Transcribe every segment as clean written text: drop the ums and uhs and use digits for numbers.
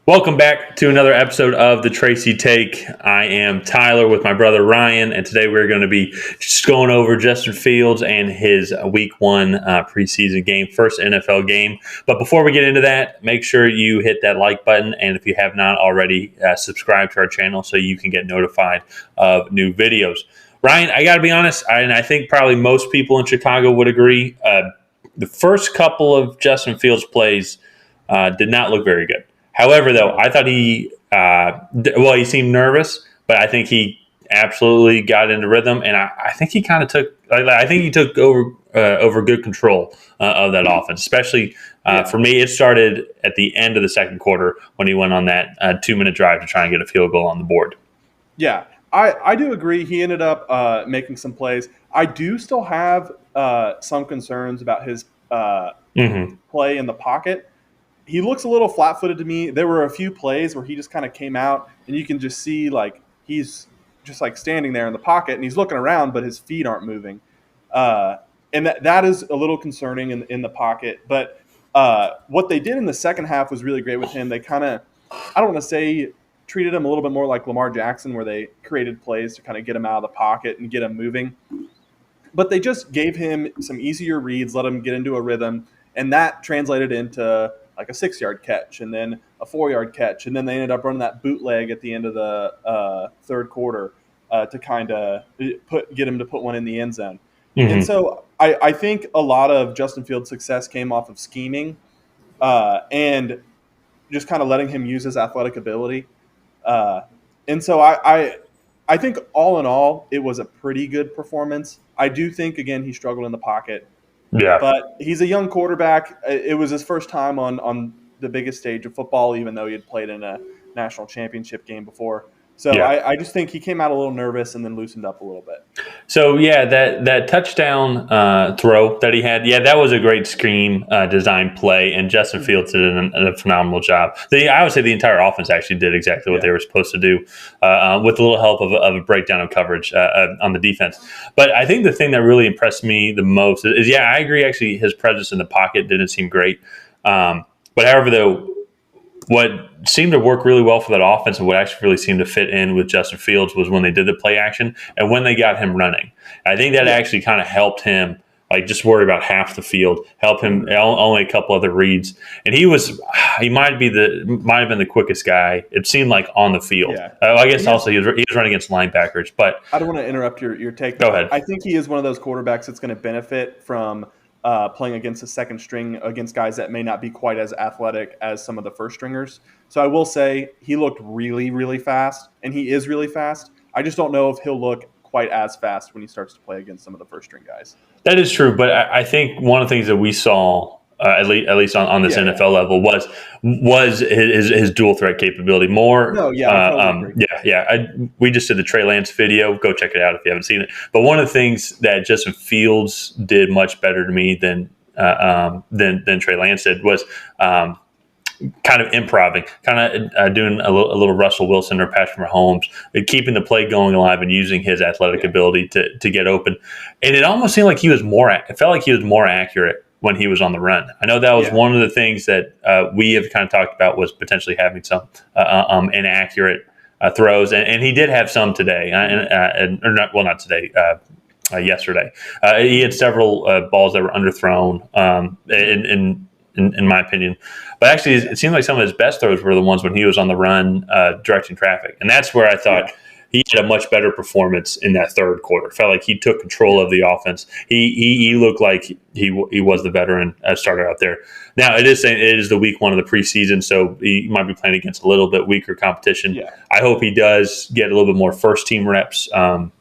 Welcome back to another episode of the Tracy Take. I am Tyler with my brother Ryan, and today we're going to be just going over Justin Fields and his Week 1 preseason game, first NFL game. But before we get into that, make sure you hit that like button, and if you have not already, subscribe to our channel so you can get notified of new videos. Ryan, I got to be honest, and I think probably most people in Chicago would agree, the first couple of Justin Fields plays did not look very good. However, though, I thought he seemed nervous, but I think he absolutely got into rhythm, and I think he kind of took over good control of that offense. Especially for me, it started at the end of the second quarter when he went on that 2-minute drive to try and get a field goal on the board. Yeah, I do agree. He ended up making some plays. I do still have some concerns about his play in the pocket. He looks a little flat-footed to me. There were a few plays where he just kind of came out, and you can just see like he's just like standing there in the pocket, and he's looking around, but his feet aren't moving. And that is a little concerning in the pocket. But what they did in the second half was really great with him. They kind of, I don't want to say treated him a little bit more like Lamar Jackson, where they created plays to kind of get him out of the pocket and get him moving. But they just gave him some easier reads, let him get into a rhythm, and that translated into like a 6-yard catch and then a 4-yard catch. And then they ended up running that bootleg at the end of the third quarter to kind of get him to put one in the end zone. Mm-hmm. And so I think a lot of Justin Fields' success came off of scheming and just kind of letting him use his athletic ability. And so I think all in all, it was a pretty good performance. I do think, again, he struggled in the pocket. Yeah, but he's a young quarterback. It was his first time on the biggest stage of football, even though he had played in a national championship game before. So yeah. I just think he came out a little nervous and then loosened up a little bit. So, yeah, that touchdown throw that he had, that was a great scheme design play, and Justin Fields did a phenomenal job. I would say the entire offense actually did exactly what they were supposed to do with a little help of a breakdown of coverage on the defense. But I think the thing that really impressed me the most is, I agree, actually, his presence in the pocket didn't seem great. But however, though, what seemed to work really well for that offense and what actually really seemed to fit in with Justin Fields was when they did the play action and when they got him running. I think that actually kind of helped him, like, just worry about half the field, help him only a couple other reads. And he might have been the quickest guy, it seemed like, on the field. Yeah. I guess also he was running against linebackers. But I don't want to interrupt your take. Go ahead. I think he is one of those quarterbacks that's going to benefit from playing against the second string, against guys that may not be quite as athletic as some of the first stringers. So I will say he looked really, really fast, and he is really fast. I just don't know if he'll look quite as fast when he starts to play against some of the first string guys. That is true, but I think one of the things that we saw, at least on this NFL level, was his dual threat capability more. No, totally we just did the Trey Lance video. Go check it out if you haven't seen it. But one of the things that Justin Fields did much better to me than Trey Lance did was kind of improvising, kind of doing a little Russell Wilson or Patrick Mahomes, keeping the play going alive and using his athletic ability to get open. And it almost seemed like it felt like he was more accurate when he was on the run. I know that was one of the things that we have kind of talked about, was potentially having some inaccurate throws. And he did have some today, not today, yesterday. He had several balls that were underthrown, in my opinion. But actually, it seemed like some of his best throws were the ones when he was on the run, directing traffic. And that's where I thought he had a much better performance in that third quarter. Felt like he took control of the offense. He looked like he was the veteran starter out there. Now, it is the week 1 of the preseason, so he might be playing against a little bit weaker competition. Yeah. I hope he does get a little bit more first-team reps in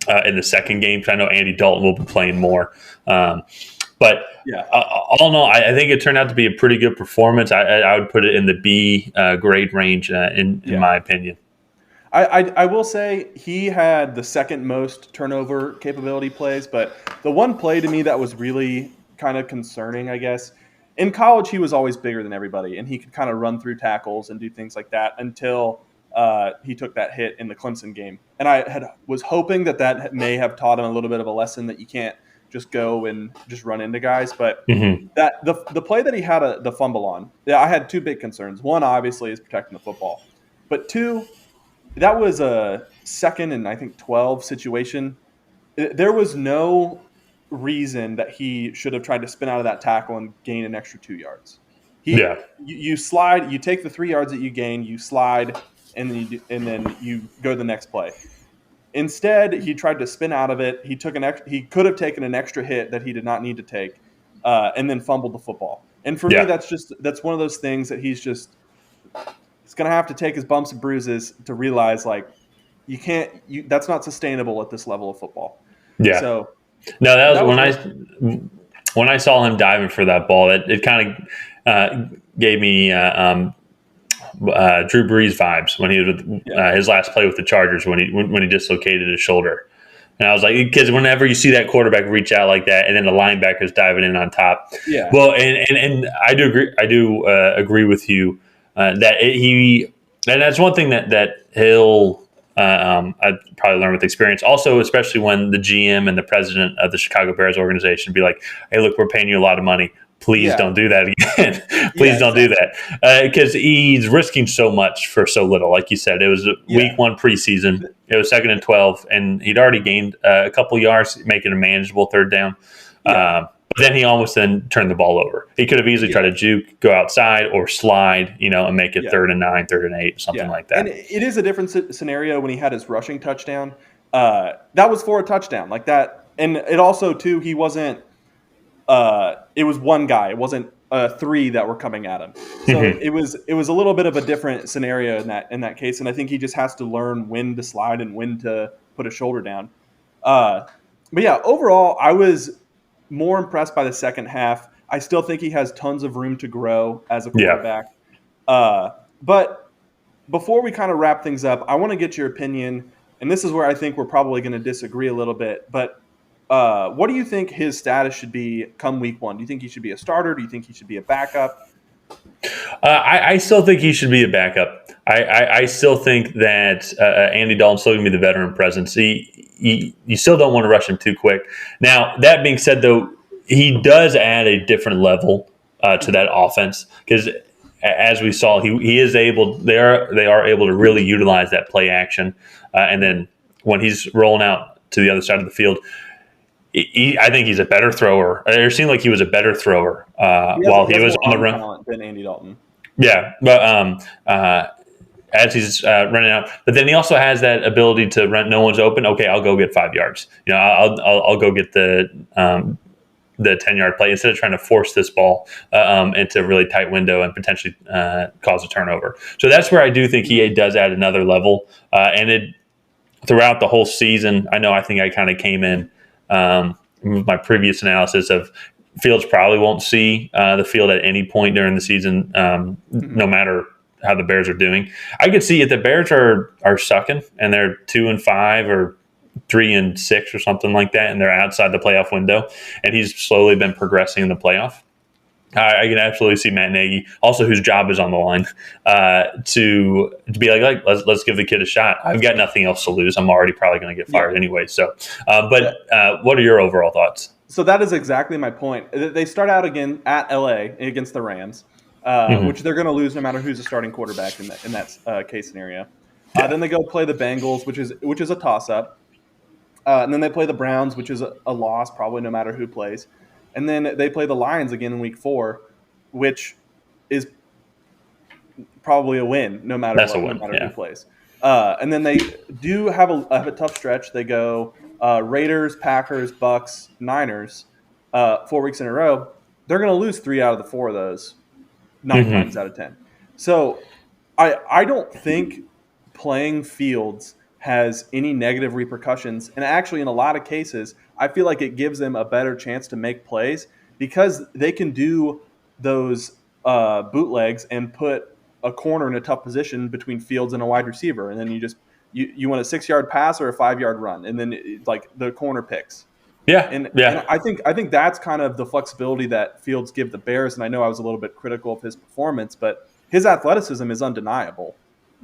the second game, because I know Andy Dalton will be playing more. But all in all, I think it turned out to be a pretty good performance. I would put it in the B grade range, in my opinion. I will say he had the second most turnover capability plays, but the one play to me that was really kind of concerning, I guess, in college he was always bigger than everybody, and he could kind of run through tackles and do things like that until he took that hit in the Clemson game. And I was hoping that may have taught him a little bit of a lesson that you can't just go and just run into guys. But Mm-hmm. that the play that he had the fumble on, I had two big concerns. One, obviously, is protecting the football, but two, that was a 2nd and I think 12 situation. There was no reason that he should have tried to spin out of that tackle and gain an extra 2 yards. Yeah. You slide, you take the 3 yards that you gain, you slide, and then you go to the next play. Instead, he tried to spin out of it. He could have taken an extra hit that he did not need to take, and then fumbled the football. And for me, that's one of those things that he's going to have to take his bumps and bruises to realize, like, that's not sustainable at this level of football. Yeah. So no, that was when I saw him diving for that ball. It kind of gave me Drew Brees vibes when he was with his last play with the Chargers when he dislocated his shoulder. And I was like, because whenever you see that quarterback reach out like that, and then the linebacker's diving in on top, well, and I do agree. I do agree with you and that's one thing that he'll. I'd probably learn with experience. Also, especially when the GM and the president of the Chicago Bears organization be like, "Hey, look, we're paying you a lot of money. Please don't do that again. Please don't do that," because he's risking so much for so little. Like you said, it was week 1 preseason. It was 2nd and 12, and he'd already gained a couple yards, making a manageable 3rd down. But then he almost turned the ball over. He could have easily tried to juke, go outside, or slide, and make it 3rd and 9, 3rd and 8, something like that. And it is a different scenario when he had his rushing touchdown. That was for a touchdown, like that. And it also, too, he wasn't. It was one guy. It wasn't 3 that were coming at him. So it was a little bit of a different scenario in that case. And I think he just has to learn when to slide and when to put a shoulder down. But yeah, overall, I was more impressed by the second half. I still think he has tons of room to grow as a quarterback. But before we kind of wrap things up, I want to get your opinion. And this is where I think we're probably going to disagree a little bit. But what do you think his status should be come week 1? Do you think he should be a starter? Do you think he should be a backup? I still think he should be a backup. I still think that Andy Dalton's still going to be the veteran presence. You still don't want to rush him too quick. Now, that being said, though, he does add a different level to that offense because, as we saw, he is able. They are able to really utilize that play action, and then when he's rolling out to the other side of the field. I think he's a better thrower. It seemed like he was a better thrower while he was on the run than Andy Dalton. Yeah, but as he's running out, but then he also has that ability to run. No one's open. Okay, I'll go get 5 yards. I'll go get the 10-yard play instead of trying to force this ball into a really tight window and potentially cause a turnover. So that's where I do think he does add another level. And it throughout the whole season, I think I kind of came in. My previous analysis of Fields probably won't see the field at any point during the season, no matter how the Bears are doing. I could see if the Bears are sucking and they're 2-5 or 3-6 or something like that, and they're outside the playoff window, and he's slowly been progressing in the playoff. I can absolutely see Matt Nagy, also whose job is on the line, to be like let's give the kid a shot. I've got nothing else to lose. I'm already probably going to get fired anyway. So, what are your overall thoughts? So that is exactly my point. They start out again at LA against the Rams, which they're going to lose no matter who's the starting quarterback in that case scenario. Then they go play the Bengals, which is a toss up, and then they play the Browns, which is a loss probably no matter who plays. And then they play the Lions again in week 4, which is probably a win no matter who plays. And then they do have a tough stretch. They go Raiders, Packers, Bucks, Niners 4 weeks in a row. They're going to lose 3 out of the 4 of those 9 times out of 10. So I don't think playing Fields has any negative repercussions. And actually, in a lot of cases, I feel like it gives them a better chance to make plays because they can do those bootlegs and put a corner in a tough position between Fields and a wide receiver. And then you want a 6-yard pass or a 5-yard run. And then the corner picks. And I think that's kind of the flexibility that Fields give the Bears. And I know I was a little bit critical of his performance, but his athleticism is undeniable.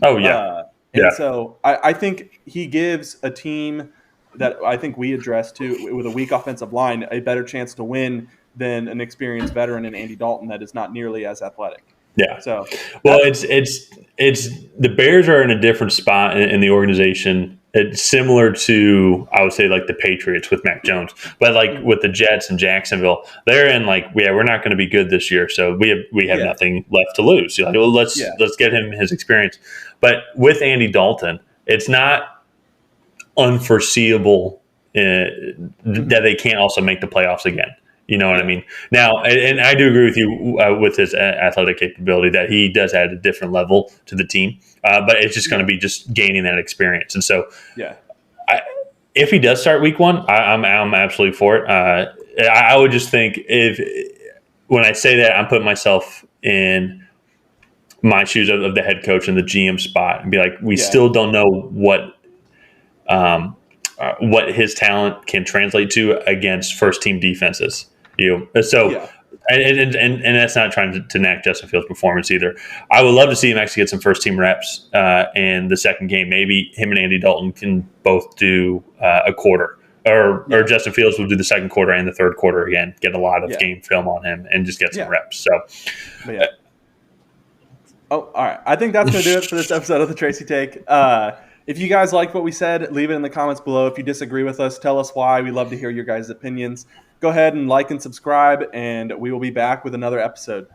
Oh, yeah. And so I think he gives a team that I think we addressed too, with a weak offensive line, a better chance to win than an experienced veteran in Andy Dalton that is not nearly as athletic. Yeah. So, Well, it's the Bears are in a different spot in the organization. It's similar to, I would say, like the Patriots with Mac Jones, but like with the Jets and Jacksonville, they're in like, yeah, we're not going to be good this year, so we have nothing left to lose. You're like, well, let's get him his experience. But with Andy Dalton, it's not unforeseeable that they can't also make the playoffs again. You know what I mean? Now, and I do agree with you with his athletic capability that he does add a different level to the team, but it's just going to be just gaining that experience. And so, if he does start week one, I'm absolutely for it. I would just think when I say that, I'm putting myself in my shoes of the head coach and the GM spot and be like, we still don't know what his talent can translate to against first team defenses. And that's not trying to knack Justin Fields' performance either. I would love to see him actually get some first team reps in the second game. Maybe him and Andy Dalton can both do a quarter, or Justin Fields will do the second quarter and the third quarter again. Get a lot of game film on him and just get some reps. So. All right. I think that's going to do it for this episode of the Tracy Take. If you guys liked what we said, leave it in the comments below. If you disagree with us, tell us why. We love to hear your guys' opinions. Go ahead and like and subscribe, and we will be back with another episode.